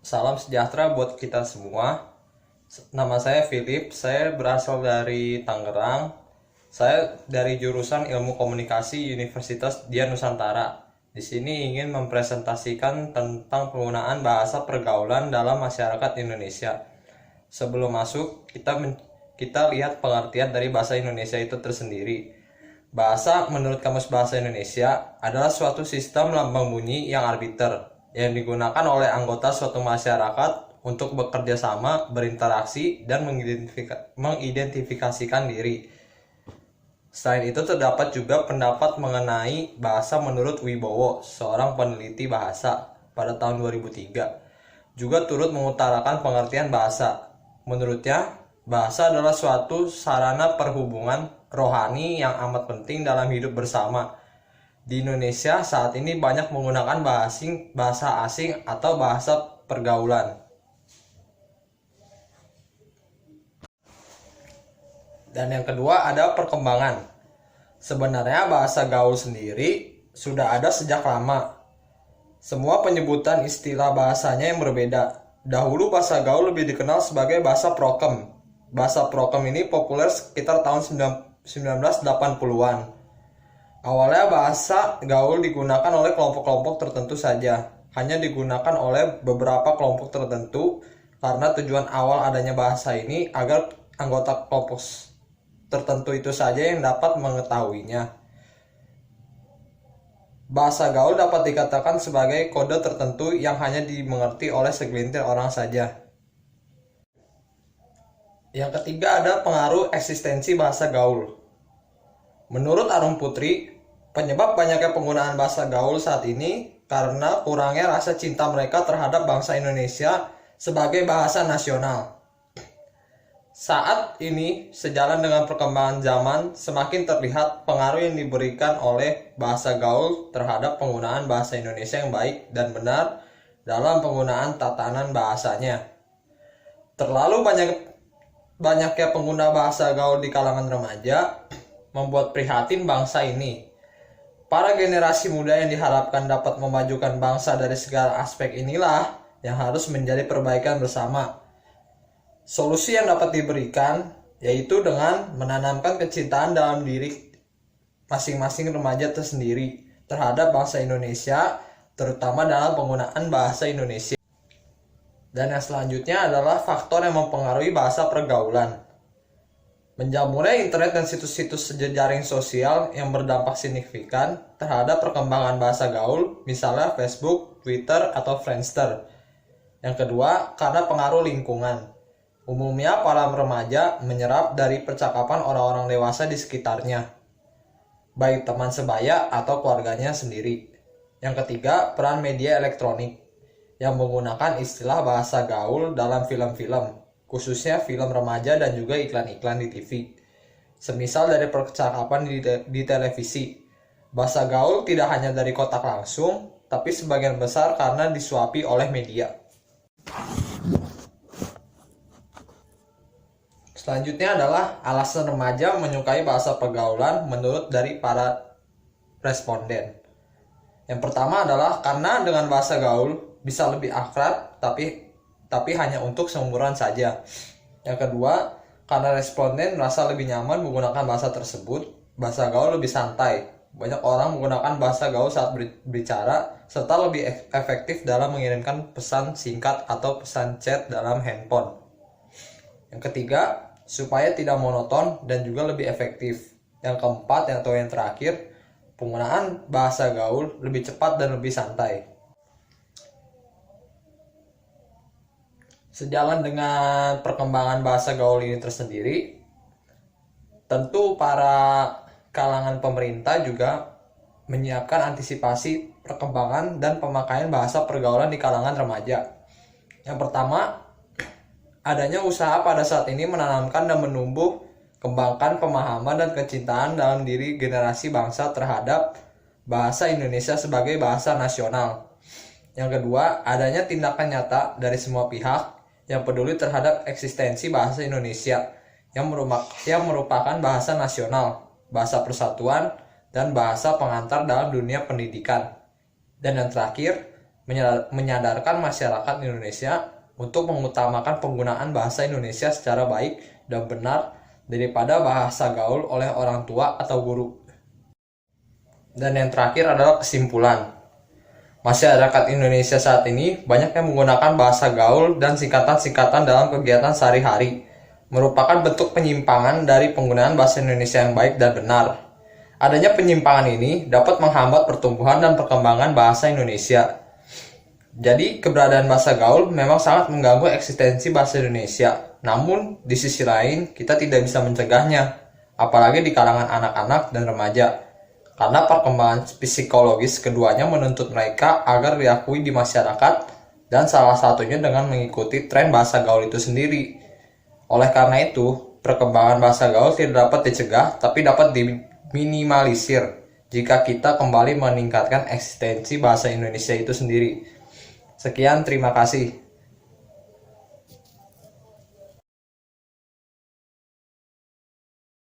Salam sejahtera buat kita semua. Nama saya Philip, saya berasal dari Tangerang. Saya dari jurusan Ilmu Komunikasi Universitas Dian Nusantara. Di sini ingin mempresentasikan tentang penggunaan bahasa pergaulan dalam masyarakat Indonesia. Sebelum masuk, kita lihat pengertian dari bahasa Indonesia itu tersendiri. Bahasa menurut Kamus Bahasa Indonesia adalah suatu sistem lambang bunyi yang arbiter yang digunakan oleh anggota suatu masyarakat untuk bekerja sama, berinteraksi, dan mengidentifikasikan diri. Selain itu terdapat juga pendapat mengenai bahasa menurut Wibowo, seorang peneliti bahasa pada tahun 2003. Juga turut mengutarakan pengertian bahasa. Menurutnya, bahasa adalah suatu sarana perhubungan rohani yang amat penting dalam hidup bersama. Di Indonesia saat ini banyak menggunakan bahasa asing atau bahasa pergaulan. Dan yang kedua ada perkembangan. Sebenarnya bahasa gaul sendiri sudah ada sejak lama. Semua penyebutan istilah bahasanya yang berbeda. Dahulu bahasa gaul lebih dikenal sebagai bahasa prokem. Bahasa prokem ini populer sekitar tahun 1980-an. Awalnya bahasa gaul digunakan oleh kelompok-kelompok tertentu saja. Hanya digunakan oleh beberapa kelompok tertentu karena tujuan awal adanya bahasa ini agar anggota kelompok tertentu itu saja yang dapat mengetahuinya. Bahasa gaul dapat dikatakan sebagai kode tertentu yang hanya dimengerti oleh segelintir orang saja. Yang ketiga ada pengaruh eksistensi bahasa gaul. Menurut Arum Putri, penyebab banyaknya penggunaan bahasa gaul saat ini karena kurangnya rasa cinta mereka terhadap bangsa Indonesia sebagai bahasa nasional. Saat ini, sejalan dengan perkembangan zaman, semakin terlihat pengaruh yang diberikan oleh bahasa gaul terhadap penggunaan bahasa Indonesia yang baik dan benar dalam penggunaan tatanan bahasanya. Terlalu banyaknya pengguna bahasa gaul di kalangan remaja membuat prihatin bangsa ini. Para generasi muda yang diharapkan dapat memajukan bangsa dari segala aspek inilah yang harus menjadi perbaikan bersama. Solusi yang dapat diberikan yaitu dengan menanamkan kecintaan dalam diri masing-masing remaja tersendiri terhadap bangsa Indonesia, terutama dalam penggunaan bahasa Indonesia. Dan yang selanjutnya adalah faktor yang mempengaruhi bahasa pergaulan. Menjamurnya internet dan situs-situs jejaring sosial yang berdampak signifikan terhadap perkembangan bahasa gaul, misalnya Facebook, Twitter, atau Friendster. Yang kedua, karena pengaruh lingkungan. Umumnya para remaja menyerap dari percakapan orang-orang dewasa di sekitarnya, baik teman sebaya atau keluarganya sendiri. Yang ketiga, peran media elektronik yang menggunakan istilah bahasa gaul dalam film-film, khususnya film remaja dan juga iklan-iklan di TV. Semisal dari percakapan di televisi, bahasa gaul tidak hanya dari kontak langsung, tapi sebagian besar karena disuapi oleh media. Selanjutnya adalah alasan remaja menyukai bahasa pergaulan menurut dari para responden. Yang pertama adalah karena dengan bahasa gaul bisa lebih akrab tapi hanya untuk seumuran saja. Yang kedua, karena responden merasa lebih nyaman menggunakan bahasa tersebut. Bahasa gaul lebih santai. Banyak orang menggunakan bahasa gaul saat berbicara serta lebih efektif dalam mengirimkan pesan singkat atau pesan chat dalam handphone. Yang ketiga, supaya tidak monoton dan juga lebih efektif. Yang keempat atau yang terakhir, penggunaan bahasa gaul lebih cepat dan lebih santai. Sejalan dengan perkembangan bahasa gaul ini tersendiri, tentu para kalangan pemerintah juga menyiapkan antisipasi perkembangan dan pemakaian bahasa pergaulan di kalangan remaja. Yang pertama, adanya usaha pada saat ini menanamkan dan kembangkan pemahaman dan kecintaan dalam diri generasi bangsa terhadap bahasa Indonesia sebagai bahasa nasional. Yang kedua, adanya tindakan nyata dari semua pihak yang peduli terhadap eksistensi bahasa Indonesia yang merupakan bahasa nasional, bahasa persatuan, dan bahasa pengantar dalam dunia pendidikan. Dan yang terakhir, menyadarkan masyarakat Indonesia untuk mengutamakan penggunaan bahasa Indonesia secara baik dan benar daripada bahasa gaul oleh orang tua atau guru. Dan yang terakhir adalah kesimpulan. Masyarakat Indonesia saat ini banyak yang menggunakan bahasa gaul dan singkatan-singkatan dalam kegiatan sehari-hari, merupakan bentuk penyimpangan dari penggunaan bahasa Indonesia yang baik dan benar. Adanya penyimpangan ini dapat menghambat pertumbuhan dan perkembangan bahasa Indonesia. Jadi, keberadaan bahasa gaul memang sangat mengganggu eksistensi bahasa Indonesia. Namun, di sisi lain, kita tidak bisa mencegahnya, apalagi di kalangan anak-anak dan remaja. Karena perkembangan psikologis keduanya menuntut mereka agar diakui di masyarakat, dan salah satunya dengan mengikuti tren bahasa gaul itu sendiri. Oleh karena itu, perkembangan bahasa gaul tidak dapat dicegah, tapi dapat diminimalisir jika kita kembali meningkatkan eksistensi bahasa Indonesia itu sendiri. Sekian, terima kasih.